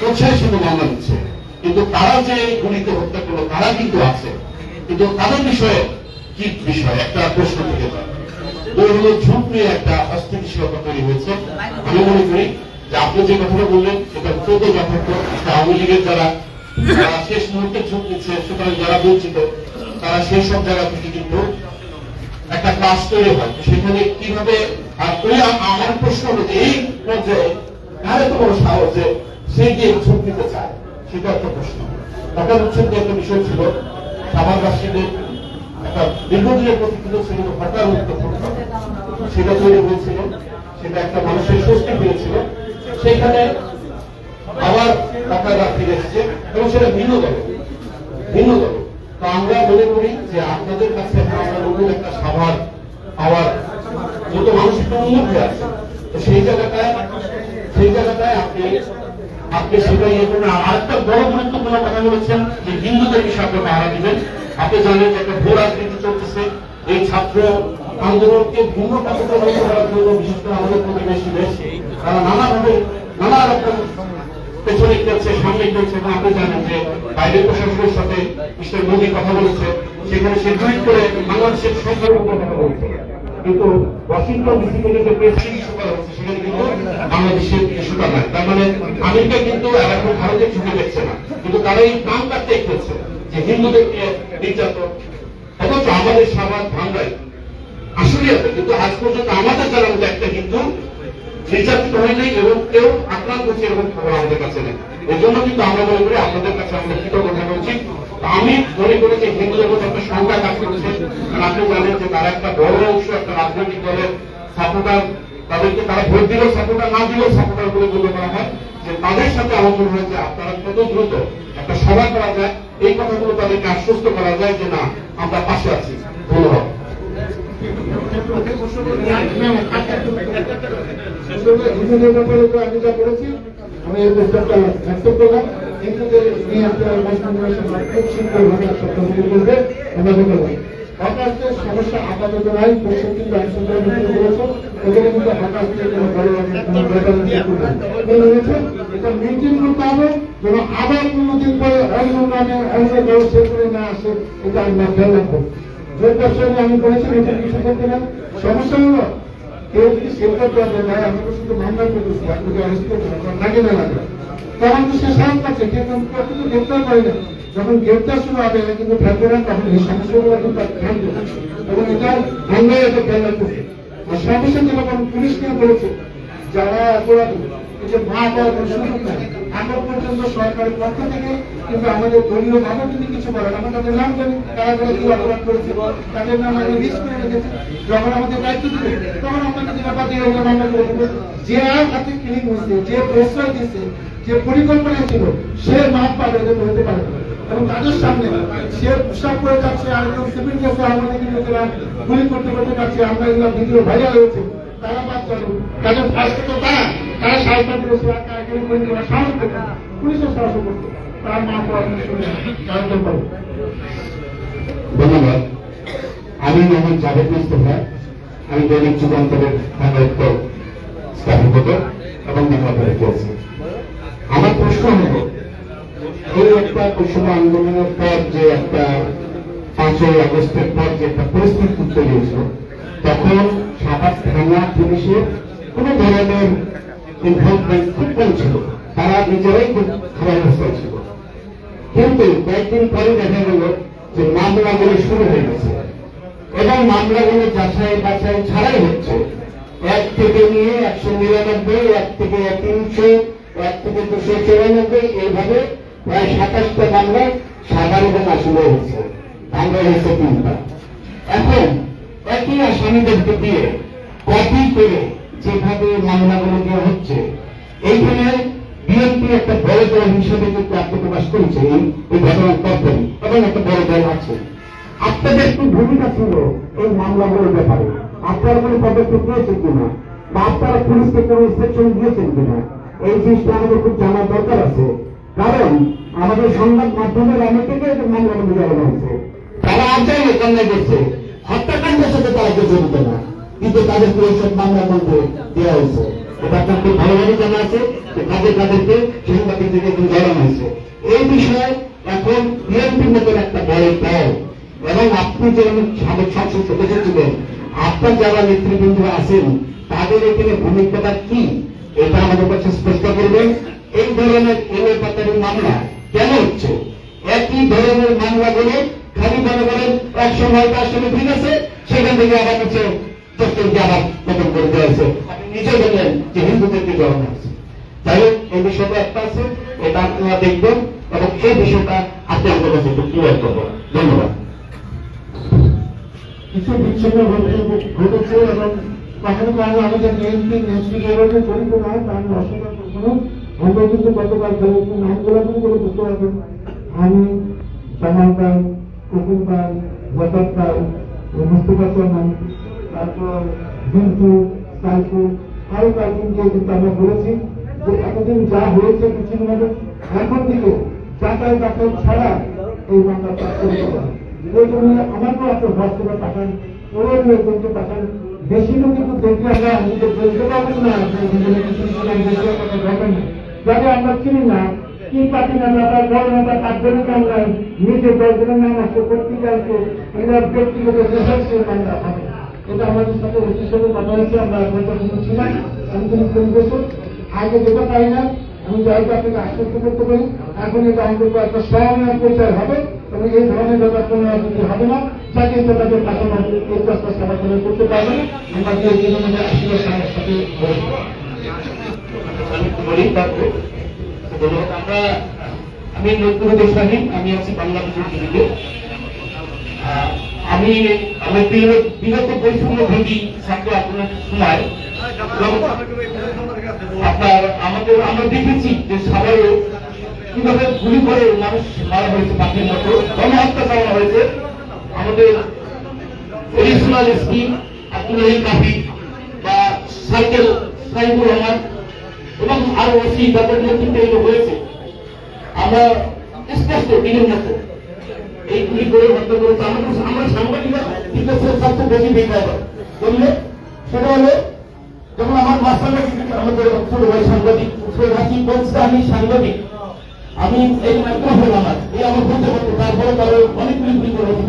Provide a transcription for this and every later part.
উৎসাহের মামলা দিচ্ছে, কিন্তু তারা যে গুলিতে হত্যা করলো তারা কিন্তু আছে, কিন্তু তাদের বিষয়ে কি বিষয় একটা প্রশ্ন থেকে যায়। ওই হলো ঝুঁক নিয়ে একটা অস্থিতিশীলতা তৈরি হয়েছে। আমি মনে করি যে আপনি যে কথাটা বললেন সেটা অত্যন্ত যথার্থ। আওয়ামী লীগের যারা শেষ মুহূর্তে ঝুঁক নিচ্ছে, সুতরাং যারা বঞ্চিত তারা সেই সব জায়গা থেকে কিন্তু একটা ক্লাস তৈরি হয়, সেখানে কিভাবে। আর ওই আমার প্রশ্ন হলো যে এই পর্যায়ে কার এত বড় সাহস যে সে গিয়ে ঝুঁক নিতে চায়, সেটা একটা প্রশ্ন। আপনার হচ্ছে যে একটা বিষয় ছিল সাভারবাসীদের একটা দীর্ঘদিনের প্রতীক্ষিত ছিল হঠাৎ সেটা তৈরি হয়েছিল, সেটা একটা মানুষের স্বস্তি পেয়েছিল। সেখানে আবার টাকাটা ফিরে এসেছে এবং সেটা ভিন্ন দলে। তো আমরা মনে করি যে আপনাদের কাছে আমরা নতুন একটা সাভার পাওয়ার মতো মানুষ একটু উন্নত আছে, তো সেই জায়গাটায় আপনি সেটা ইয়ে করবেন। আর একটা বড় গুরুত্বপূর্ণ কথা বলেছেন যে হিন্দুদের বিষয়ে আপনি পাহারা দিবেন। আপনি জানেন যে একটা ভোর রাজনীতি চলতেছে, এই ছাত্র আন্দোলনকে ভিন্ন পথে করার জন্য বিশেষ করে আমাদের প্রতিবেশী দেশ তারা নানাভাবে নানা রকম পেছনে খেলছে, সামনে খেলছে। এবং আপনি জানেন যে বাইরের প্রশাসনের সাথে মিস্টার মোদী কথা বলেছে, সেখানে সে টুইট করে বাংলাদেশের সংখ্যার উপর কথা বলছে, কিন্তু ওয়াশিংটন ডিসি থেকে যে প্রেস ইস্যু করা হচ্ছে সেখানে কিন্তু বাংলাদেশের ইস্যুটা নাই। তার মানে আমেরিকা কিন্তু এখন ভারতের চোখে দেখছে না, কিন্তু তারা এই প্রাণ কাটতে খেলছে যে হিন্দুদেরকে নির্যাতন। অথচ আমাদের সামাজ ভাঙ্গাই আসলে আছে, কিন্তু আজ পর্যন্ত আমাদের জানার মধ্যে একটা হিন্দু নির্যাতিত হয় নাই এবং কেউ আক্রান্ত হচ্ছে এরকম খবর আমাদের কাছে নেই। এই জন্য কিন্তু আমরা মনে করি আপনাদের কাছে আমরা কৃতজ্ঞ থাকা উচিত। আমি মনে করি যে হিন্দুদের মধ্যে একটা সংখ্যা কাজ করছে, কারণ আপনি জানেন যে তারা একটা বড় অংশ একটা রাজনৈতিক দলের সাপোর্টার, তাদেরকে তারা ভোট দিলেও সাপোর্টার, না দিলেও সাপোর্টার বলে গণ্য করা হয়। যে তাদের সাথে আমার মনে হয় যে আপনারা কত দ্রুত একটা সভা করা যায়, এই কথাগুলো তাদেরকে আশ্বস্ত করা যায় যে না আমরা পাশে আছি। ধন্যবাদ। আমি যা বলেছি আমি এই প্রস্তাবটা অ্যাকসেপ্ট করলাম। হিন্দুদের নিয়ে একটা খুব সুন্দরভাবে একটা তৈরি করবে আমরা বললাম। হতাশদের সমস্যা আপাতত নাই, পরিষদ কিন্তু আইনশৃঙ্খলা নীতি করেছে, ওখানে কিন্তু হতাশদের কোনো বড় এটা মেনটেন করতে হবে যেন আবার কোনোদিন পরে অন্য নামে অন্য ব্যবস্থা করে না আসে, এটা আমরা খেয়াল রাখবো। যে ব্যবসায়ী আমি বলেছি এটা কিছু করতে না, সমস্যা হলো কেউ যদি সেন্টার করবে না, আমি তো শুধু মামলা করতেছি, আপনাকে অ্যারেস্ট করবো লাগে না লাগে, তখন তো সে সাহস পাচ্ছে, কিন্তু গ্রেপ্তার করে না। যখন গ্রেপ্তার শুরু হবে কিন্তু ফেলবে না, তখন এই সমস্যাগুলো কিন্তু ফেলবে এবং এটা আমরা এটা খেয়াল রাখতেছি। আর সমস্যা যেরকম পুলিশ নিয়ে বলেছে যারা অপরাধী, এই যে মা পাওয়ার কোনো সুযোগ নাই এখন পর্যন্ত সরকারের পক্ষ থেকে, কিন্তু আমাদের দলীয় ভাবে যদি কিছু বলেন আমরা তাদের নাম জানি, তারা যারা কি অপরাধ করেছে তাদের নাম আমরা লিস্ট করে রেখেছি। যখন আমাদের দায়িত্ব দিবে তখন আপনাকে যেটা পাতি মামলা করে দেবো। যে আর হাতে ক্লিনিক হয়েছে, যে প্রশ্রয় দিচ্ছে, যে পরিকল্পনা ছিল, সে মাপ পাবে, এটা হতে পারে এবং তাদের সামনে সে পোশাক করে যাচ্ছে, আরেকজন সিভিল কেসে আমাদের নিজেরা গুলি করতে করতে যাচ্ছে, আমরা এগুলো ভিডিও ভাইরাল হয়েছে, তারা বাদ যাবে, তাদের ফার্স্ট তো তারা সাহস দিয়েছে, সাহস করবে, পুলিশের সাহস করতে তার মা ধন্যবাদ। আমি মোহাম্মদ জাভেদ মুস্তফা, আমি দৈনিক যুগান্তরের ঢাকা স্থাপকতা এবং ঢাকা আছি। আমার প্রশ্ন হল এই একটা বৈষম্য আন্দোলনের পর যে একটা 5ই আগস্টের পর যে একটা পরিস্থিতি তৈরি হয়েছিল, তখন সাভার থানা পুলিশের কোন ধরনের ইনভলভমেন্ট খুব কম ছিল, তারা নিজেরাই খুব খারাপ অবস্থায় ছিল। কিন্তু কয়েকদিন পরে দেখা গেল যে মামলাগুলো শুরু হয়ে গেছে এবং মামলাগুলো যাচাই বাছাই ছাড়াই হচ্ছে। 1 থেকে নিয়ে 199, 1 থেকে 300, 1 থেকে 294, এইভাবে প্রায় 27টা মামলা সাভার এবং আসলে হয়েছে, ভাঙ্গা হয়েছে 3টা। এখন একই আসামিদেরকে দিয়ে কপি করে যেভাবে মামলাগুলো দেওয়া হচ্ছে, এইখানে বিএনপি একটা বড় দল হিসেবে কিন্তু আত্মপ্রকাশ করেছে এই ঘটনার পরপরই, এবং একটা বড় দল আছে। আপনাদের একটু ভূমিকা ছিল এই মামলাগুলোর ব্যাপারে, আপনারা কোনো পদক্ষেপ নিয়েছেন কিনা, বা আপনারা পুলিশকে কোনো ইনস্ট্রাকশন দিয়েছেন কিনা, এই জিনিসটা আমাদের খুব জানার দরকার আছে। কারণ আমাদের সংবাদ মাধ্যমের অনেকেই মামলাগুলো দেওয়া হয়েছে, তারা আজই অন্যায় করছে, হত্যাকাণ্ডের সাথে তারা জড়িত না, কিন্তু তাদেরকে এইসব মামলার মধ্যে দেওয়া হয়েছে। এটা আপনার খুব ভালোভাবে জানা আছে যে কাদেরকে সাংবাদিকদের থেকে এখন জানানো হয়েছে এই বিষয়ে এখন বিএনপির মতন একটা বড় দল এবং আপনি যেমন সাবেক সংসদ সদস্য ছিলেন আপনার যারা নেতৃবৃন্দরা আছেন তাদের এখানে ভূমিকাটা কি এটা আমাদের কাছে স্পষ্ট করবেন। এই ধরনের এলো পাতারি মামলা কেন হচ্ছে? একই ধরনের মামলাগুলো খালি মনে করেন এক সময় তার সঙ্গে ঠিক আছে, সেখান থেকে আবার হচ্ছে চট্টগ্রামকে আবার নতুন করে দেওয়া হয়েছে। আপনি নিজে বললেন যে হিন্দুদেরকে জড়ানো হয়েছে। যাই হোক, এই বিষয়টা একটা আছে, এটা আপনারা দেখবেন এবং এই বিষয়টা আপনি আমাদের কাছে একটু ক্লিয়ার করবেন। ধন্যবাদ। কিছু বিচ্ছিন্ন ঘটেছে এবং কখনো কখনো আমাদের নেতৃত্বে জড়িত নয়, তা আমি অস্বীকার করবো না। আমরা কিন্তু গতকাল নামগুলো করে বুঝতে পারবেন, আমি জামাল পাল, কুকুর পাল, জগৎ পাল, মুস্তফা চৌহান, তারপর বিন্দু সাইফু, আরো কয়েকজনকে কিন্তু আমরা বলেছি যে এতদিন যা হয়েছে বিচ্ছিন্নভাবে এখন থেকে যাতায়াত ছাড়া এই মামলা পাঠ করতে হবে। এই জন্য আমাকেও আপনার হস্তটা পাঠান, ওরও লোকজনকে পাঠান। বেশি লোক কিন্তু দেখলে আমরা নিজের বলতে পারবেন না, যাতে আমরা চিনি না কি পার্টি নেতা তার বড় নেতা তার জন্য আমরা নিজের দলজনের নাম আসছে পত্রিকা আছে, এরা ব্যক্তিগত মামলা হবে। এটা আমাদের সাথে অতির সাথে কথা হয়েছে, আমরা বলছি না আমি কোনো পরিবেশক আগে যেতে পারি না। আমি যাইতে আপনাকে আশ্বস্ত করতে পারি এখন এটা অন্তত একটা স্বয়ং প্রচার হবে এবং এই ধরনের ব্যাপার কোনো রাজনীতি হবে না, যাতে তাদের পাশাপাশি এই কাজটা সমাধান করতে পারবে। আমরা যে জীবনের আশীর্বাদ সাথে আমি নজরুল দেশানী, আমি আছি বাংলাদেশের টিভিতে। আমি আমার বিগত বৈষম্য ভোগী ছাত্র আপনার সময় আপনার আমরা দেখেছি যে সবাই কিভাবে গুলি করে মানুষ মারা হয়েছে, পাখির মতো গণহত্যা চালানো হয়েছে। আমাদের এডিশনাল এসপি আব্দুল রহিম কাফি বা সাইবুর রহমান এবং আরো ওসি যাদের নেতৃত্বে এগুলো হয়েছে, আমরা স্পষ্ট দিনের মতো এই গুলি করে হত্যা করেছে। আমরা সাংবাদিকরা সবচেয়ে বেশি বিক্রয় করলে সেটা হলো যখন আমার মাস্টাররা আমাদের ছোট ভাই সাংবাদিক বলছে আমি সাংবাদিক, আমি এই মাইক্রোফোন আমার এই আমার বলতে পারবো, তারপরে তারা অনেকগুলি গুলি করে এবং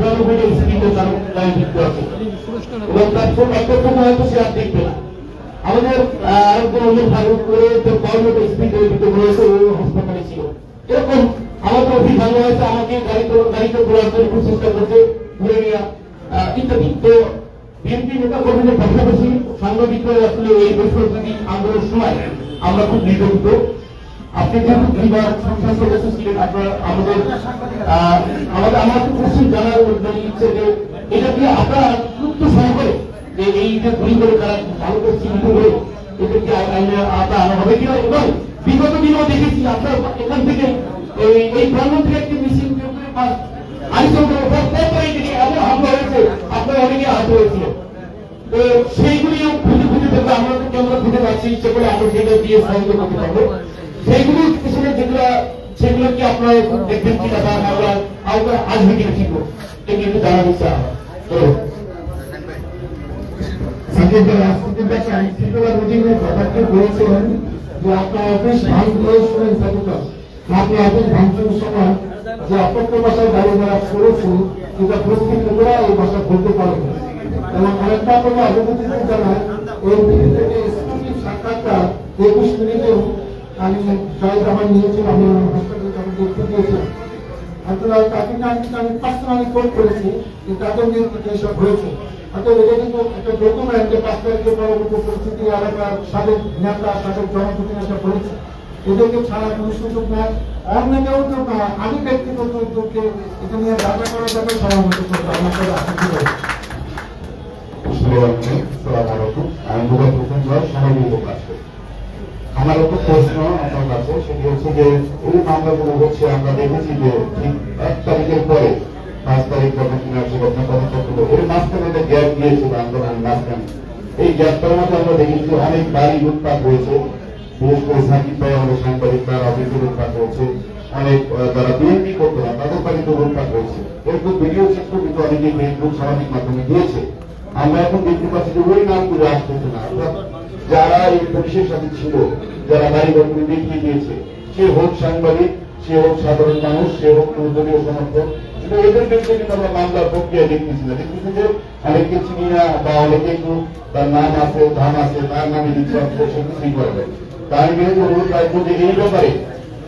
তার ছোট একটা হয়তো সে আর দেখবে না। আমাদের ফারুক করে কর্মটা স্পিড রয়েছে, ও হাসপাতালে ছিল। এরকম আমাদের অফিস ভালো হয়েছে, আমাকে গাড়িতে ঘোরার জন্য চেষ্টা করছে, ঘুরে নেওয়া ইত্যাদি। তো বিএনপি নেতা কর্মীদের পাশাপাশি সাংবাদিকরা আসলে এই বৈষম্যবিরোধী আন্দোলনের সময় আমরা খুব নির্যাতিত। আপনি যেহেতু দুইবার সংসদ সদস্য ছিলেন, আপনার আমার কোশ্চেন জানার ইচ্ছে যে এটা কি আপনারা গুরুত্ব সহকারে যে এই যে গুলি করে তারা ভারতের চিহ্নিত করে এটা কি আইনে আনা হবে কিনা, এবং বিগত দিনেও দেখেছি আপনার এখান থেকে এই ভ্রমণ থেকে একটি মিছিল এমন হামলা হয়েছে, আপনার অনেকে আহত হয়েছিল। তো সেইগুলিও খুঁজে খুঁজে দেখবো, আমরা তো কেন্দ্র খুঁজে পাচ্ছি, ইচ্ছে করে আমরা সেটা দিয়ে সহায়তা করতে পারবো। সেইগুলি পিছনে সেগুলো কি আপনারা দেখবেন কিনা বা আমরা আসবে কিনা ঠিক এটি একটু জানার ইচ্ছা আমার। বলেছিলেন যে আপনার অফিস ভাঙচুরের আপনার অফিস ভাঙচুরের সময় যে অপত্য ভাষায় গাড়ি ঘোড়া করেছে এটা প্রস্তুত করে এই ভাষা বলতে পারবে এবং আরেকটা আপনাকে অবগতি জানায় এই মিটিং থেকে স্কুটির সাক্ষাৎটা 21 মিনিটে আমি জয় জামান নিয়েছিলাম, আমি হাসপাতালে যখন দেখতে গিয়েছিলাম। আপনারা তাকে আমি পার্সোনালি কোট করেছি যে তাদের নিয়ে এসব হয়েছে। অর্থাৎ এটা কিন্তু একটা ডকুমেন্ট যে 5 তারিখের পরবর্তী পরিস্থিতি এলাকার সাবেক নেতা সাবেক জনপ্রতিনিধি বলেছে, এদেরকে ছাড়া কোনো সুযোগ নাই, অন্য কেউ উদ্যোগ না, আমি ব্যক্তিগত উদ্যোগকে এটা নিয়ে যাত্রা করার ব্যাপারে সহমত করতে আমাকে আমার একটা প্রশ্ন আপনার কাছে, সেটি হচ্ছে যে এই মামলাগুলো হচ্ছে আমরা দেখেছি যে ঠিক 1 তারিখের পরে 5 তারিখ যখন ঘটনা পদক্ষেপ এর মাঝখানে একটা গ্যাপ দিয়েছিল আন্দোলনের মাঝখানে। এই গ্যাপটার মধ্যে আমরা দেখেছি অনেক বাড়ি লুটপাট হয়েছে, বিশেষ করে সাকিব ভাই আমাদের সাংবাদিক তার অফিসে লুটপাট হয়েছে, অনেক যারা বিএনপি করতো না তাদের বাড়িতে লুটপাট হয়েছে। এরকম ভিডিও চিত্র কিন্তু অনেকে ফেসবুক সামাজিক মাধ্যমে দিয়েছে। আমরা এখন দেখতে পাচ্ছি যে ওই নামগুলো আসতেছে না, অর্থাৎ যারা এই পুলিশের সাথে ছিল, যারা বাড়ি ঘরগুলো দেখিয়ে দিয়েছে সে হোক সাংবাদিক, সে হোক সাধারণ মানুষ, সে হোক দলীয় সমর্থক, কিন্তু এদের ক্ষেত্রে কিন্তু আমরা মামলার প্রক্রিয়া দেখতেছি না। দেখতেছি যে অনেকে চিনি না বা অনেকে একটু তার নাম আছে, ধাম আছে, তার নামে দিচ্ছে সে কিছুই করবে। তার বিরুদ্ধে অনুরোধ রাখবো যে এই ব্যাপারে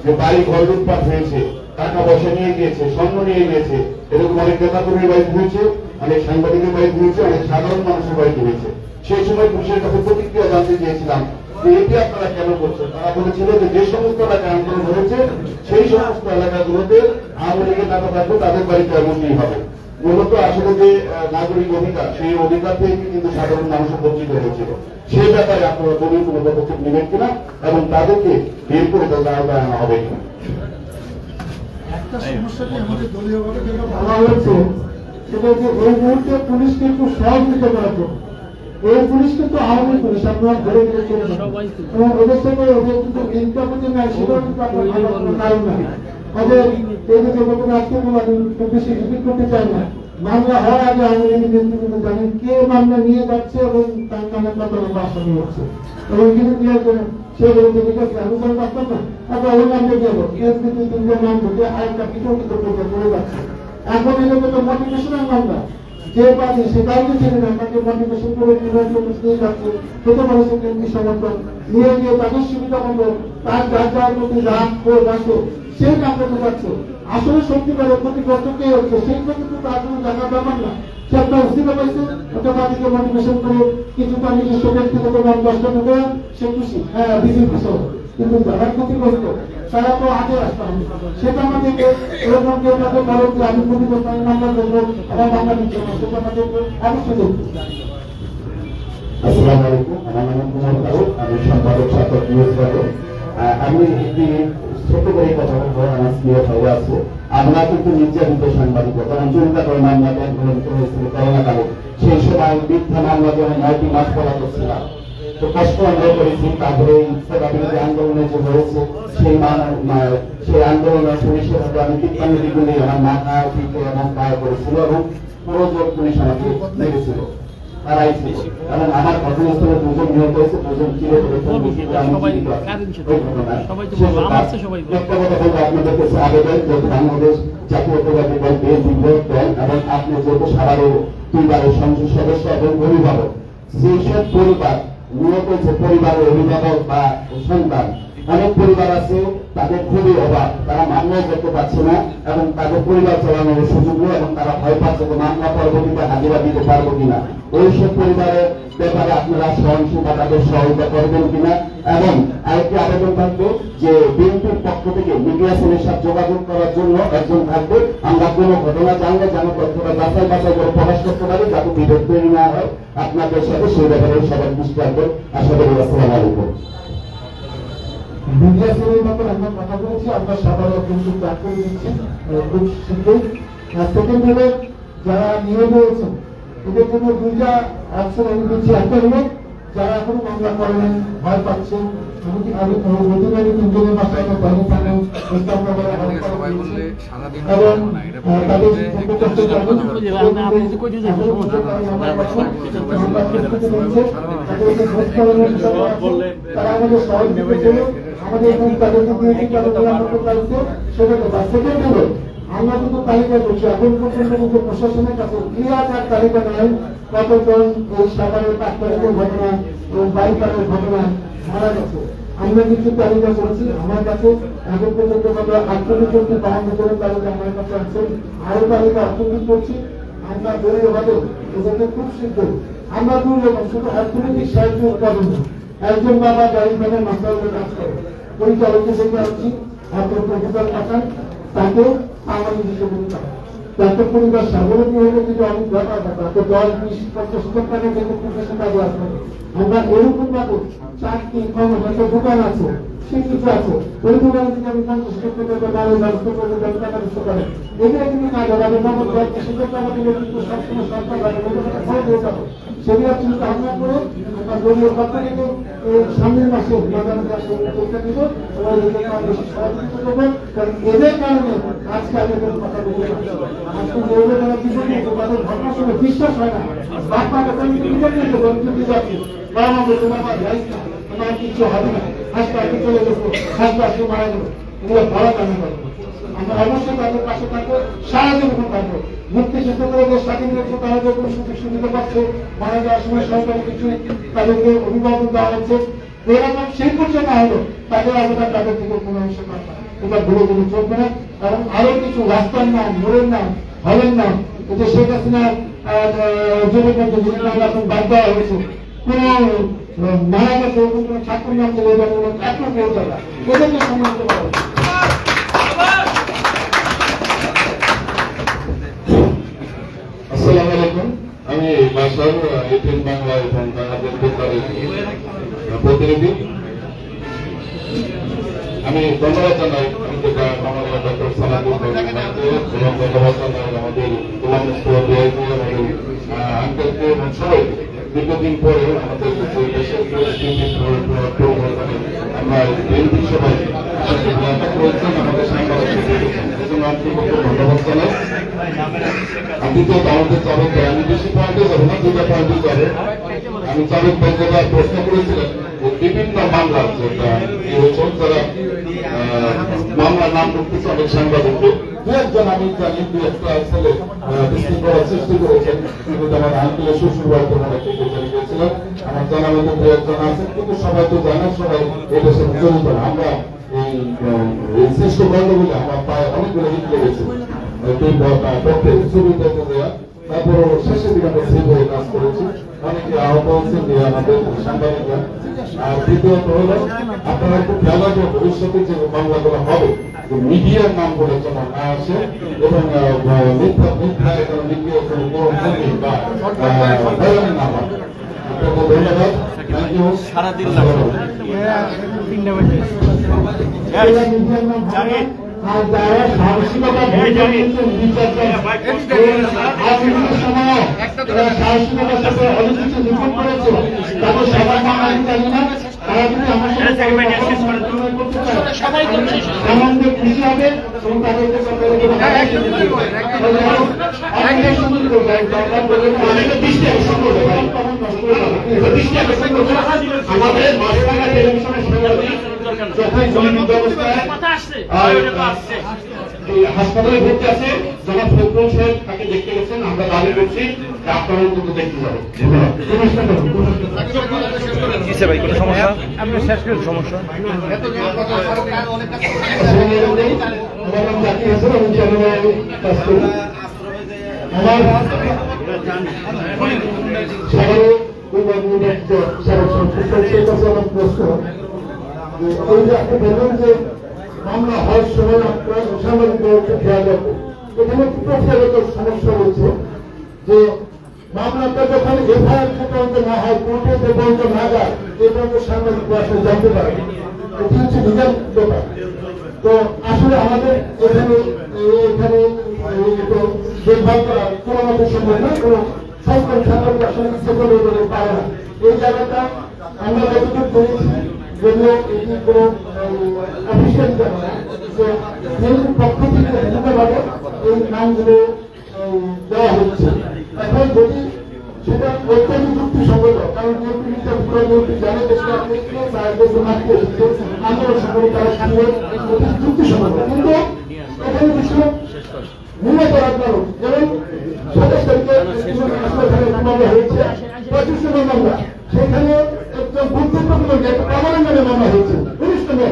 যে বাড়ি ঘর লুটপাট হয়েছে, টাকা পয়সা নিয়ে গিয়েছে, স্বর্ণ নিয়ে গিয়েছে, এরকম অনেক নেতাকর্মীর বাড়িতে হয়েছে, অনেক সাংবাদিকের বাড়িতে হয়েছে, অনেক সাধারণ মানুষের বাড়িতে হয়েছে। সেই সময় পুলিশের কাছে প্রতিক্রিয়া জানতে চেয়েছিলাম যে এটি আপনারা কেন করছেন। তারা বলেছিল যে যে সমস্ত এলাকায় আন্দোলন হয়েছে সেই সমস্ত এলাকাগুলোতে আওয়ামী লীগের নেতা থাকবে, তাদের বাড়িতে এমনই হবে। মূলত আসলে যে নাগরিক অধিকার, সেই অধিকার থেকে কিন্তু সাধারণ মানুষের বঞ্চিত হয়েছিল। সেই ব্যাপারে আপনারা দলীয় কোনো পদক্ষেপ নেবেন কিনা এবং তাদেরকে বের করে তাদের আওতায় আনা হবে কিনা। একটা সমস্যাটি আমাদের দলীয়ভাবে যেটা বলা হয়েছে সেটা হচ্ছে এই মুহূর্তে পুলিশকে একটু সহযোগিতা করার জন্য। এই পুলিশ কিন্তু আওয়ামী পুলিশ, আপনারা ধরে ধরে চলে যান এবং ওদের থেকে ওদের কিন্তু ইনকাম যে নেয় সেটাও কিন্তু আপনার কারণ না। ওদের এই যে যেরকম আজকে খুব বেশি রিপিট করতে চাই না, মামলা হওয়ার আগে আওয়ামী লীগের কিন্তু জানেন কে মামলা নিয়ে যাচ্ছে এবং তার নামে কত আসামি হচ্ছে এবং কিন্তু সে বলছে ঠিক আছে আমি কোনো পারতাম না, তারপর ওর নামটা দিয়ে দেবো কিন্তু তিনজন নাম ঢুকে আরেকটা বিতর্কিত করে যাচ্ছে। এখন এগুলো তো মোটিভেশনাল মামলা, যে পারে সেটাও তো ছেড়ে না, তাকে মোটিভেশন করে দিয়ে যাচ্ছে, হতে পারে সে কেন্দ্রীয় সমর্থন নিয়ে গিয়ে তাদের সুবিধা মতো তার যার যার প্রতি রাগ করে রাখছে সেই কাম করতে পারছে। আসলে সত্যিকারের ক্ষতিগ্রস্ত কে হচ্ছে সেইটা কিন্তু তার কোনো জানার ব্যাপার না। সে একটা অস্থিরতা পাইছে, একটা তাদেরকে মোটিভেশন করে কিছু তার নিজস্ব ব্যক্তিগত নাম 10টা ঢুকে সে খুশি, হ্যাঁ বিজেপি বিষয়, কিন্তু যারা ক্ষতিগ্রস্ত তারা তো আগে আসতে হবে। সেটা আমাদেরকে এরকম কেউ তাকে বলো যে আমি ক্ষতিগ্রস্ত আমি মামলা করবো, আমার মামলা দিচ্ছে না, সেটা আমাদেরকে অবশ্যই দেখতে। আসসালামু আলাইকুম, আমার নাম কুমার দাউদ, আমি সম্পাদক ছাত্র নিউজ বাবু। আমি একটি ছোট করে কথা বলবো, আমার প্রিয় ভাই আছে। আমরা কিন্তু নির্যাতিত সাংবাদিকতা অঞ্চলিকা করে মামলা গ্রহণিত হয়েছিল করোনাকালে। সেই সময় মিথ্যা মামলা যখন 9টি মাস পড়া করছিলাম, তো কষ্ট আমরা করেছি। তারপরে বিরোধী আন্দোলনে যে হয়েছে সেই আন্দোলনের পুলিশের হাতে আমি 53 ডিগ্রি আমার মাথা পিঠে এবং পায়ে করেছিল এবং পুরো পুলিশ আমাকে মেরেছিল, তারাই ছিল। এবং আমার ঘটনাস্থলে 2জন নিহত হয়েছে, 2জন ছিল আপনাদের কাছে আবেদন যেহেতু বাংলাদেশ জাতীয়তাবাদী দল বিএনপি দল এবং আপনি যেহেতু সারারও 2 বারের সংসদ সদস্য এবং অভিভাবক, যেসব পরিবার নিহত হয়েছে পরিবারের অভিভাবক বা সন্তান, অনেক পরিবার আছে তাদের খুবই অভাব, তারা মামলাও করতে পারছে না এবং তাদের পরিবার চালানোর সুযোগ নেই এবং তারা ভয় পাচ্ছে যে মামলা পরবর্তীতে হাজিরা দিতে পারবো কিনা। ওইসব পরিবারের ব্যাপারে আপনারা সহনশীলতা তাদের সহায়তা করবেন কিনা। এবং আরেকটি আবেদন থাকবে যে বিএনপির পক্ষ থেকে মিডিয়া সেলের সাথে যোগাযোগ করার জন্য একজন থাকবে। আমরা কোনো ঘটনা জানলে যেন তথ্যটা বাছাই করে প্রকাশ করতে পারি, যাতে বিভেদ তৈরি না হয় আপনাদের সাথে, সেই ব্যাপারে সবাই দৃষ্টি রাখবেন। আশা করি। আসসালামু আলাইকুম। মিডিয়া সেলের ব্যাপারে আমরা কথা বলেছি, আমরা সবাই কিন্তু ত্যাগ করে দিচ্ছি খুব শীঘ্রই। সেকেন্ডারে যারা নিয়োগ হয়েছেন এদের জন্য 2টা অপশন আমি দিচ্ছি। একটা হলো যারা এখন মামলা করেন ভয় পাচ্ছেন, আমি অধিকারী 3জনের মাসায় বাইরে থাকেন এবং তাদের তারা আমাদের সহযোগিতা করে আমাদের তাদেরকে দিয়ে সেটা হলো আমরা কিন্তু তালিকা করছি। এখন পর্যন্ত কিন্তু প্রশাসনের কাছে ক্লিয়ার এক তালিকা নয় কতজন এই সাগরের কাকতালীয় ঘটনা এবং বাইকারের ঘটনা মারা গেছে। আমরা কিছু তালিকা করেছি, আমার কাছে এখন পর্যন্ত 48 জনের তালিকা আমার কাছে আছে, আরো তালিকা অর্থনীতি করছি। আমরা দলীয়ভাবে এদেরকে খুব শীঘ্র আমরা 2 রকম শুধু অর্থনৈতিক সাহায্য উৎপাদন না, একজন বাবা গাড়ি ভ্যানে মাস্টারের কাজ করে পরিচালক হিসেবে আছি, প্রফেসর পাঠান তাকে আমাদের হিসেবে তাকে পরিবার স্বাবলম্বী হলে কিন্তু অনেক ব্যাপার তাকে 10-20-50 টাকা কিন্তু প্রফেশন কাজে আসবে। আমরা এরকম ভাবে চাকরি হয়তো দোকান আছে, সে কিছু আছে, ওই দোকানে যদি আমি 50 টাকা ব্যবস্থা করবো, টাকা দিতে পারে, এগুলো কিন্তু কাজ হবে। আমি নগদ 10 টাকা দিলে কিন্তু সবসময় সরকার খরচ হয়ে যাবে। সেগুলো চিন্তা ভাবনা করে আমরা দলীয় পক্ষ থেকে সামনের মাসে চেষ্টা দিব এবং বেশি সহযোগিতা করবো, কারণ এদের কারণে আজকে আমি কথা বলতে আজকে তাদের ঘটনা শুনে বিশ্বাস হয় না। বাপ মাকে তোমার কিছু হবে না। হাসপাতালে চলে গেছে, হাসপাতালে মারা গেল, এগুলো বলা আমি পারবো। আমরা অবশ্যই তাদের পাশে থাকবো, সারা জীবন থাকবো। মুক্তিযুদ্ধ করে দেশ স্বাধীন হয়েছে, তারা যে কোনো সুযোগ সুবিধা পাচ্ছে, মারা যাওয়ার সময় সরকারি কিছু তাদেরকে অভিভাবক দেওয়া হচ্ছে, এরকম সেই পর্যায়ে না হলো তাদের অবদান তাদের থেকে কোনো অংশ পায় না। এটা ভুলে গেলে চলবে না। কারণ আরো কিছু রাস্তার নাম, মোড়ের নাম, হলের নাম, যে শেখ হাসিনা যুবকবন্ধু যেগুলো এখন বাদ দেওয়া হয়েছে, কোন মারা গেছে কোন ছাত্রের নাম চলে যাবে এখনো কেউ যাবে, এদেরকে সম্মান করা হবে। আসসালামু আলাইকুম। আমি বাসার এটিএন বাংলা এবং বাংলাদেশ বেতারের প্রতিনিধি। আমি ধন্যবাদ জানাই আমাদের ডক্টর সালাদুল এবং ধন্যবাদ জানাই আমাদের গোলাম মুস্তফা আমাদের আঙ্কেলকে এবং সবাই দীর্ঘদিন পরে আমাদের দেশের আমরা বিএনপি সবাই করেছেন, আমাদের সাংবাদিক ধন্যবাদ জানাই। দ্বিতীয়ত আমাদের চালক আমি বেশি পয়েন্টে যাবো না, দুটা পয়েন্টে যাবো। আমি চালক ভাই যেটা প্রশ্ন করেছিলেন বিভিন্ন মামলা যেটা যারা মামলার নাম করতেছে অনেক সাংবাদিককে, দু একজন আমি জানি দু একটা ছেলে বিশৃঙ্খলা সৃষ্টি করেছেন, কিন্তু আমার আঙ্কেলের শ্বশুর বাড়িতে মনে গিয়েছিলেন। আমার জানা মতো দু একজন আছেন, কিন্তু সবাই তো জানে, সবাই এটার সাথে জড়িত না। আমরা এই শ্রেষ্ঠ গল্পগুলো আমার প্রায় অনেকগুলো হিট লেগেছে, ছবি দেখতে দেওয়া, তারপর শেষের দিকে আমরা সেই বই কাজ করেছি, অনেকে আহত হয়েছেন আমাদের সাংবাদিকরা। আর দ্বিতীয়ত হলো আপনারা একটু খেয়াল রাখবেন ভবিষ্যতে যে মামলাগুলো হবে মিডিয়ার নাম বলে যেন না আসে, এবং মিথ্যা লিখিয়ে কোনো বা হয়রানি না হয়। আপনাকে ধন্যবাদ, থ্যাংক ইউ। সারাদিন আর যারা সাহসিকতা সাহসিকতার সাথে অনেক কিছু নির্মাণ করেছে, তাদের সবার নাম আমি জানি না। তারা যদি আমার আনন্দে খুশি হবে এবং তাদেরকে আমাদের হাসপাতালে ভর্তি আছে, যারা ফখরুল সাহেব তাকে দেখতে গেছেন, আমরা দাবি করছি আপনারা কিন্তু দেখতে যাবেন। ভাই কোনো সমস্যা? আপনি শেষ করেন সমস্যা। আমার নাম জাকির হাসান, আমি চ্যানেলে কাজ করি। আমার সবাই আমার প্রশ্ন, ওই যে আপনি বললেন যে মামলা হওয়ার সময় আপনার সাংবাদিকদেরকে খেয়াল রাখবো, এখানে প্রক্রিয়াগত সমস্যা রয়েছে যে মামলাটা যখন এফআইআর পর্যন্ত না হয়, কোর্টে যে পর্যন্ত না যায়, এ পর্যন্ত সাংবাদিকরা আসলে জানতে পারে, এটি হচ্ছে লিগাল ব্যাপার। তো আসলে আমাদের এখানে দেখভাল করা কোনো মতো সম্ভব না, কোনো সরকারি সাংবাদিক আসলে ইচ্ছে করে পারে না। এই জায়গাটা আমরা যতটুকু করেছি, যদিও এটি কোনো অফিসিয়াল জানা না, যে বিএনপির পক্ষ থেকে বিভিন্নভাবে এই নামগুলো দেওয়া হচ্ছে। এখন যদি সেটা অত্যন্ত যুক্তিসঙ্গত, কারণ বিএনপিটা পুরো বিএনপি জানে দেশটা আন্দোলন সংগ্রামী তারা সঙ্গে যুক্তিসঙ্গত, কিন্তু এখানে কিছু মূলত রাখবার যেমন 27 তারিখে মামলা হয়েছে, 25 নম্বর মামলা, সেখানে একজন গুরুত্বপূর্ণ একটা পার্লামেন্ট নামে মামলা হয়েছে, 19 নম্বর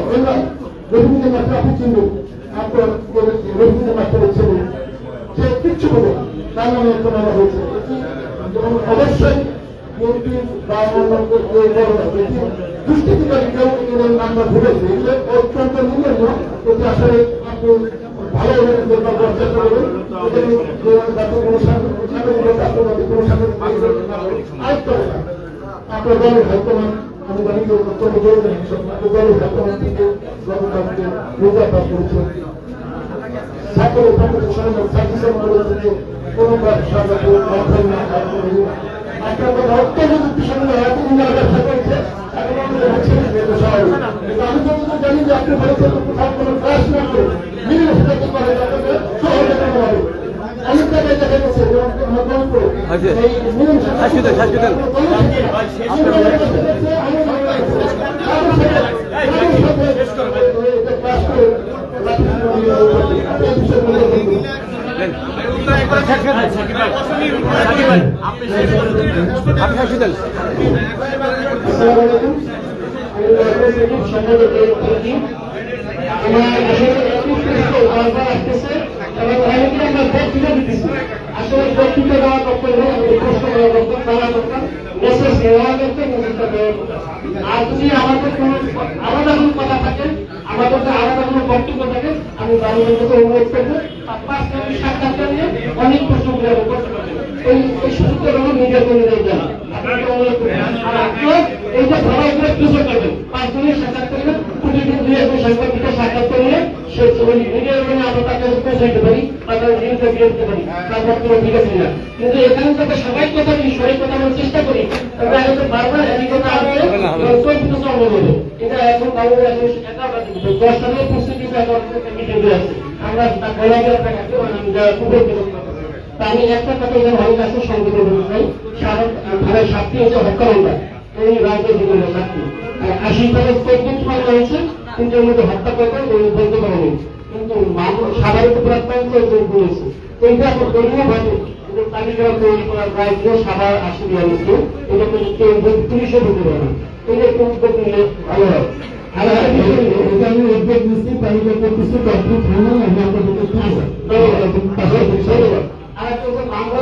রবীন্দ্র মাস্টার, আপনি চিনবেন, আপনার রবীন্দ্র মাস্টারের ছেলে, যে কিচ্ছু বলে তার নামে একটা মামলা হয়েছে। এবং অবশ্যই বিএনপির বা দুষ্কৃতিকারী কেউ এদের নামটা ভুলেছে, এগুলো অত্যন্ত নির্লজ্জ। এটি আসলে আপনি ভালোভাবে দেখবার চেষ্টা করবেন, যাতে কোনো সাংবাদিক কোনো সাংবাদিক আয়ত্ত করে না। আপনার দলের হাইকমান, আমি জানি যে অত্যন্ত জরুরি দলের হাইকমান থেকে গতকালকে নির্যাতন করেছেন ছাত্রের সার্ভিসের মধ্যে থেকে কোনো ব্যবসাকে অর্থ না আপনার কথা অত্যন্ত যুক্তিসঙ্গত হয়, তিনি ব্যবসা করেছে। আমি যতটুকু জানি যে আপনি বলেছেন কোথাও কোনো ক্লাস না করে মিলিয়ে সেটাকে করে সহযোগিতা হবে। অনেক জায়গায় দেখা গেছে আমার গল্প এই আমি এই বিষয়গুলো বলবো। আসসালামু আলাইকুম। আমার আসলে বারবার আসতেছে এবং অনেকে আমরা বক্তৃতা দিতেছি। আসলে বক্তৃতা দেওয়া দরকার নেই, আমাদের প্রশ্ন করা দরকার, জানা দরকার, মেসেজ নেওয়া দরকার, মেসেজটা দেওয়া দরকার। আর যদি আমাদের কোনো আলাদা কোনো কথা থাকে, আমাদের যদি আলাদা কোনো বক্তব্য থাকে, আমি বাংলাদেশকে অনুরোধ করবো 5 মিনিট সাক্ষাৎকার নিয়ে অনেক প্রশ্নগুলো আমি করতে পারবো। এই সুযোগটা যেন নিজের করে দেন। আপনাকে অনুরোধ করবো। আর আপনিও এই যে সবাই করে পিছিয়ে করবেন 5 মিনিট সাক্ষাৎকার নিয়ে প্রতিদিন 2-1 সাংবাদিকের সাক্ষাৎকার নিয়ে সে মিডিয়ার জন্য আমরা তাকে পৌঁছাইতে পারি বা তার নিউজে বিরোধ পারি, তার বক্তব্য ঠিক আছে না। কিন্তু এখানে যাতে সবাই কথা বলি, সবাই কথা বলার চেষ্টা করি, তবে আগে বারবার একই কথা আসলে এটা এখন বাবুরা এখন 10টা থেকে 25 এখন মিটিং আছে। আমরা বলাগের টাকা আমি যা উপর আমি একটা কথা এখানে অনেক আছে সংগঠিত বলতে চাই। ধারায় 7টি হচ্ছে হত্যা মামলা, এই রাজনৈতিক সাক্ষী 80 স্টেটমেন্ট মামলা হয়েছে, কিন্তু এর মধ্যে হত্যা করতে বলতে পারেনি, কিন্তু সাধারণত প্রাপ্তান্ত বলেছে। এইটা এখন দলীয় ভাবে তালিকা তৈরি করার দায়িত্ব সাভার আসলে অবস্থা, এটা কিন্তু পুলিশও বলতে পারে না। এটা একটু উদ্যোগ নিলে ভালো হয়। আমি উদ্যোগ নিচ্ছি, তালিকা করতেছি, কমপ্লিট হলো আমি আপনাদেরকে ধন্যবাদ। আর একটা আমরা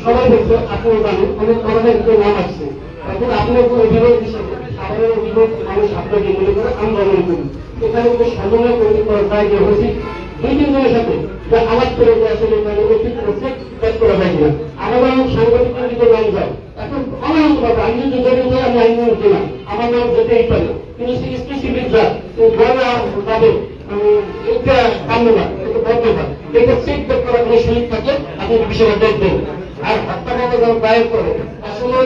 সবাই বলছে আপনি জানেন অনেক ধরনের নাম আসছে, এখন আপনার অভিযোগ হিসেবে সাধারণ অভিযোগ মানুষ আপনাকে মনে করে আমরা মনে করি এখানে কোনো সমন্বয় তৈরি করার দায়িত্ব উচিত 2-3 জনের সাথে যা আলাপ করে যে আসলে অতীত করছে ত্যাগ করা যায় না। আমাদের সাংবাদিক কিন্তু নাম যায় এখন অনেক কথা, আমি যদি জেনে যাই আমি আইন নিতে না, আমার নাম যেতেই পারে, কিন্তু স্পেসিফিক যা যাবে এটা কামনা এটা বদ্ধতা, এটা চেক করার কোনো সুযোগ থাকে আপনি বিষয়টা দেখবেন। আর হত্যা মামলা যখন দায়ের করে আসলে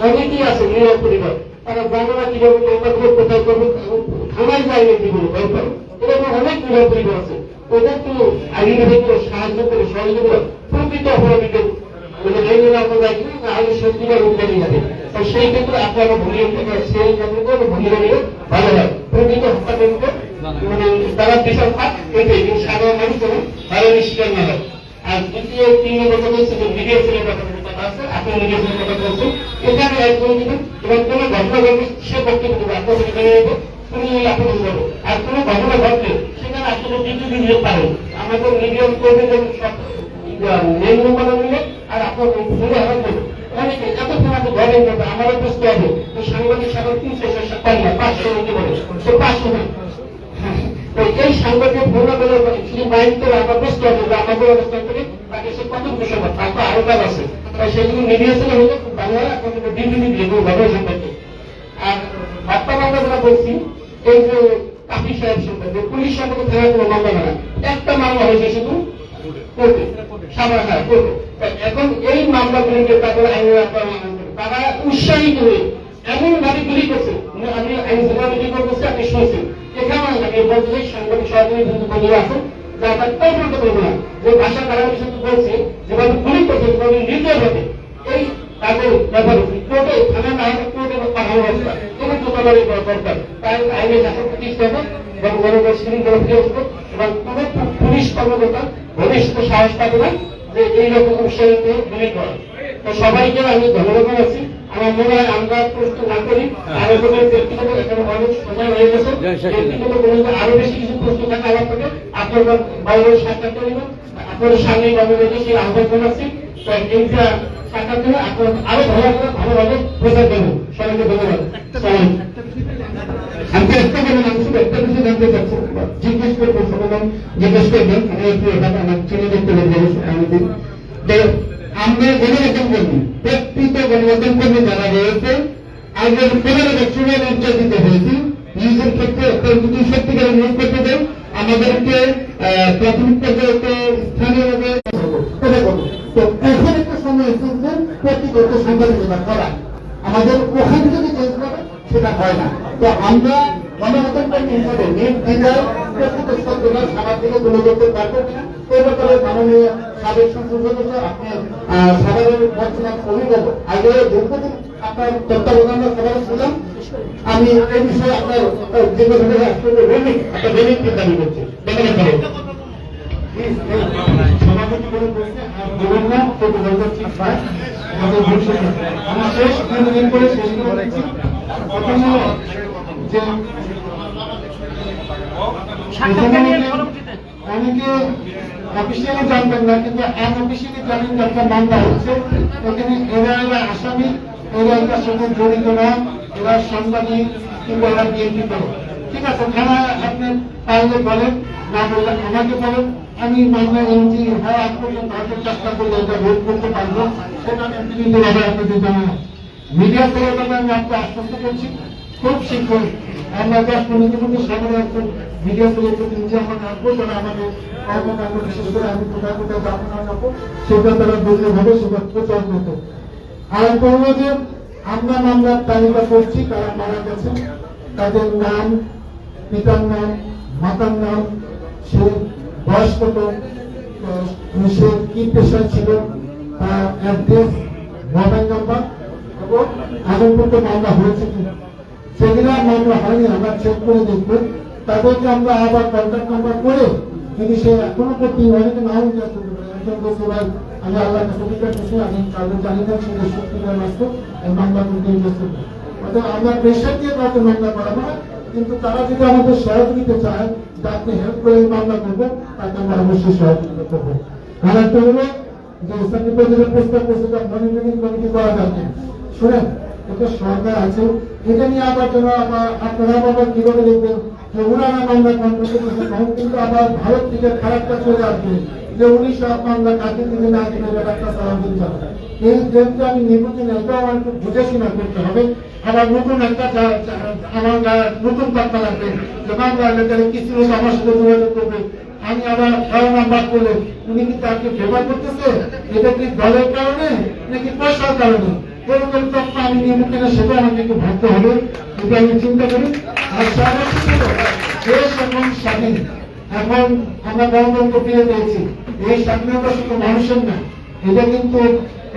অনেকেই আছে নিরব পরিবার, তারা জানে না কিভাবে মামলাগুলো কোথায় করবে, থানায় যায়নি জীবনে ভয় পায়, এরকম অনেক নিরব পরিবার আছে। ওদের তো আইনভাবে সাহায্য করে সহযোগিতা প্রকৃত অপরাধীদের মানে আইনের আমরা যাই না আইন সত্যিকার উদ্যোগী হবে, সেই ক্ষেত্রে আপনারা ভুলিয়ে সেই ক্ষেত্রে ভুলিয়ে নিলে ভালো হয়। প্রকৃত হত্যাকারীকে মানে তারা বিচার পাক এটাই, কিন্তু সাধারণ মানুষ যেন ভালো নিষ্কার না হয়। আর দ্বিতীয় 3 নম্বর কথা হচ্ছে যে মিডিয়া ছেলের কথা আছে, আপনি মিডিয়া ছেলের কথা বলছেন, এখানে একজন দিবেন এবং কোনো ঘটনা ঘটবে সে বক্তব্য দেবে, আপনার সেখানে তুমি আপনি যাবো। আর কোনো ঘটনা ঘটলে সেখানে আসলে দ্বিতীয় দিন পারেন আমাদের মিডিয়া কর্মীদের সব নিয়ম মানা নিলে আর আপনার ভুলে হারান দেবে অনেকে এতক্ষণ আপনি ঘরের মধ্যে আমারও বুঝতে হবে সাংবাদিক সাধারণ 300-500 হতে পারে, সে 500 হয়। এই সাংবাদিক ভূমিকা পেলে শুধু মাইন্ড করে আমরা বুঝতে হবে যে আমাদের অবস্থান থেকে তাকে সে কত বিষয় তার তো আরো কাজ আছে, তাই সেগুলো মিডিয়া ছেলে হলে বাংলায় আপনাদের ডিগ্রি দিয়ে ভাবে সম্পর্কে। আর হত্যা মামলা যেটা বলছি, এই যে কাফি সাহেব সম্পর্কে পুলিশ সম্পর্কে থাকার কোনো মামলা না, একটা মামলা হয়েছে শুধু কোর্টে, সাধারণ কোর্টে। এখন এই মামলাগুলিকে তাদের তারা উৎসাহিত হয়ে এমন ভাবে গুলি করছে, আমি আইন সেবাগুলি করতেছি আপনি শুনছেন, এখানে আমি বলছি সাংবাদিক সহযোগী কিন্তু বলিয়ে আছে যে আপনার তাই বলতে পারবো না যে ভাষা তারা শুধু বলছে যেভাবে গুলি করছে সেভাবে নির্দয় হবে এই তাদের ব্যাপার কোর্টে থানা না হলে কোর্টে পাঠানো অবস্থা কোনো দোকানের দরকার, তাই আইনের শাসন প্রতিষ্ঠা হবে এবং গণতান্ত্রিক শৃঙ্খলা ফিরে আসবে এবং কোনো পুলিশ কর্মকর্তা ভবিষ্যতে সাহস পাবে না যে এইরকম উৎসাহিত গুলি করে। তো সবাইকে আমি ধন্যবাদ জানাচ্ছি। আমার মনে হয় আমরা প্রশ্ন না করি আরো ব্যক্তিগত এখানে অনেক সময় হয়ে গেছে, ব্যক্তিগত আরো বেশি কিছু প্রশ্ন থাকে আমার থেকে আপনার বাবুর সাক্ষাৎ নেবেন, আপনাদের সামনে বাবু সেই আহ্বান জানাচ্ছি। এই যে সাক্ষাৎ নেবে আপনার আরো ভালোভাবে প্রচার করবেন। সবাইকে ধন্যবাদ। আমি চেষ্টা করবেন, আমি শুধু একটা কিছু জানতে চাচ্ছি, জিজ্ঞেস করবো সমাধান জিজ্ঞেস করবেন, আমি একটু এখানে আমার চিনি দেখতে পাবো যে আমরা গণমাধ্যম কর্মী, প্রকৃত গণমাধ্যম কর্মী যারা রয়েছে আমাদের 15 বছরে নির্যাতিত হয়েছি। নিউজের ক্ষেত্রে যদি সত্যিকারের নিয়োগ করতে দেন আমাদেরকে প্রাথমিক পর্যায়ে স্থানীয়ভাবে তো এখন একটা সময় এসেছে প্রকৃত সাংবাদিকতা করা, আমাদের ওখানে যদি চেঞ্জ করে সেটা হয় না। তো আমরা গণমাধ্যম কর্মী হিসাবে নির্দ্বিধায় প্রকৃত সত্যতা সবার থেকে তুলে ধরতে পারবো কিনা এই ব্যাপারে মাননীয় সাবেক সংসদ সদস্য আপনি সাধারণ বর্তমান অভিভাবক আগে দীর্ঘদিন আপনার তত্ত্বাবধানে সবাই ছিলাম, আমি এই বিষয়ে আপনার জিজ্ঞাসা একটা রেমিক দাবি করছি। সভাপতি করে বলছে আর বলুন না তো বলতে ঠিক হয় আমাদের ভবিষ্যতে আমি শেষ 3 দিন করে শেষ করে দিচ্ছি। প্রথমে যে অনেকে অফিসিয়ালি জানবেন না কিন্তু আনঅফিসিয়ালি জানেন যে একটা মামলা হচ্ছে এখানে এরা আসামি, এরা এটার সঙ্গে জড়িত না, এরা সাংবাদিক কিংবা এরা বিএনপি করে। ঠিক আছে, থানা আপনি পারলে বলেন, না বললে আমাকে বলেন, আমি মামলা এনজি হওয়া আগ পর্যন্ত হয়তো চেষ্টা করলে এটা রোধ করতে পারবো, সেটা আমি বিনীতভাবে আপনাদের জানাই। মিডিয়া তরফ থেকে আমি আপনাকে আশ্বস্ত করছি খুব শীঘ্রই আমরা 10-15 দিনের সামনে একজন মিডিয়া তরফ থেকে নিজে আমরা রাখবো, যারা আমাদের কর্মকাণ্ড বিশেষ করে আমি কোথায় কোথায় যাবো না যাবো সেটা তারা বললে হবে, সেটা প্রচার করতে। আর বলবো যে আমরা মামলার তালিকা করছি তারা মারা গেছেন, তাদের নাম, পিতার নাম, মাতার নাম, সে বয়স কত, সে কি পেশায় ছিল, তার অ্যাড্রেস, মোবাইল নাম্বার এবং আগে পর্যন্ত মামলা হয়েছে কিনা সেগুলো মামলা হয়নি আমরা চেক করে দেখবো। তাদেরকে আমরা আবার কন্ট্যাক্ট নাম্বার করে যদি সে এখনো করতে অনেকে নাও ইন্টারেস্ট করতে পারে, একজন বলছে ভাই আমি আল্লাহ কাছে করছি, আমি কাউকে জানি না সেটা সত্যি করে আসতো এই মামলা করতে ইন্টারেস্ট করবো। অর্থাৎ আমরা প্রেশার দিয়ে কাউকে মামলা করাবো না, কিন্তু তারা যদি আমাদের সহযোগিতা চায় যে আপনি হেল্প করে এই মামলা করবেন তাকে আমরা অবশ্যই সহযোগিতা করবো। আর একটা হলো যে ইসলামী প্রতিরোধ প্রস্তাব করছে তার মনিটরিং কমিটি করা যাবে। শুনেন, এটা সরকার আছে, এটা নিয়ে আবার যেন আপনারা আবার কিভাবে দেখবেন যে ওনারা মামলা কন্ট্রোল করতেছে, তখন কিন্তু আবার ভারত থেকে খারাপটা চলে আসবে যে উনি সব মামলা কাকে দিলে না দিলে একটা সারাদিন যাবে। এই যেহেতু আমি নির্বাচন এটাও আমার একটু বুঝে শুনা করতে হবে। আবার নতুন একটা আমার নতুন তথ্য লাগবে যে মামলা এলাকায় কিছু লোক আমার সাথে যোগাযোগ করবে, আমি আবার কারো নাম্বার করলে উনি কি তাকে ফেভার করতেছে, এটা কি দলের কারণে নাকি পয়সার কারণে, এরকম তথ্য আমি নিয়ম কিনা সেটা আমাকে একটু ভাবতে হবে, এটা আমি চিন্তা করি। আর সর্বশেষ দেশ এখন স্বাধীন, এখন আমরা গণতন্ত্র ফিরে পেয়েছি। এই স্বাধীনতা শুধু মানুষের না, এটা কিন্তু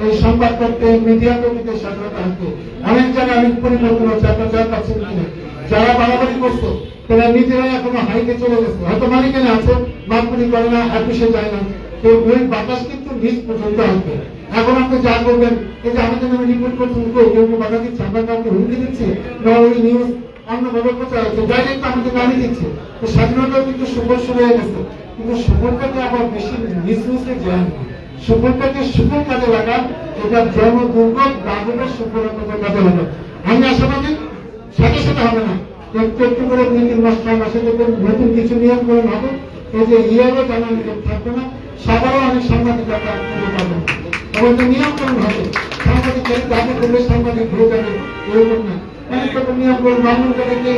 এই সংবাদপত্রে মিডিয়া কর্মীতে স্বাধীনতা আসবে। অনেক জায়গায় অনেক পরিবর্তন হচ্ছে, আপনার যা পাচ্ছেন কিনা যারা বাড়াবাড়ি করছে তারা নিজেরাই এখনো হাইতে চলে গেছে, হয়তো মালিকানা আছে, মাপগুলি করে না, অফিসে যায় না, তো ওই বাতাস কিন্তু নিজ পর্যন্ত আসবে। এখন আপনি যা করবেন, এই যে আমাদের নামে রিপোর্ট করছেন, কেউ কেউ বাধা দিচ্ছে, আমরা কাউকে হুমকি দিচ্ছি না, ওই নিউজ অন্যভাবে প্রচার হচ্ছে, ডাইরেক্ট আমাদের নামে দিচ্ছে। তো স্বাধীনতা কিন্তু সুফল শুরু হয়ে গেছে, কিন্তু সুফলটাকে আবার বেশি মিসইউজে যায় না, সুফলটাকে সুফল কাজে লাগান, এটা জনদুর্ভোগ রাজনের সুফলতাকে কাজে লাগান। আমি আশাবাদী সাথে সাথে হবে না, একটু একটু করে 3 মাস 6 মাসে দেখবেন নতুন কিছু নিয়মকরণ হবে। এই যে ইয়ারও জানা নিয়ম থাকবে না, সবারও অনেক সাংবাদিক খুঁজে পাবেন, এবং যে নিয়মকরণ হবে সাংবাদিক যাকে করলে সাংবাদিক হয়ে যাবে এরকম না। অনেক রকম নিয়মকরণ মামুন জায়গাকে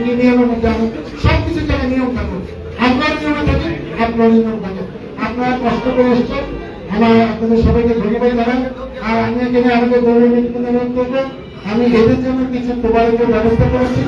কি নিয়মের মধ্যে আমি সবকিছু জায়গায় নিয়ম থাকুন, আপনার নিয়মে থাকে, আপনার নিয়ম থাকে। আপনারা কষ্ট করে এসছেন, আমার আপনাদের সবাইকে ধন্যবাদ জানাই। আর আমি এখানে আমাদের গৌরব করবো, আমি এদের জন্য কিছু প্রবাহের ব্যবস্থা করেছি।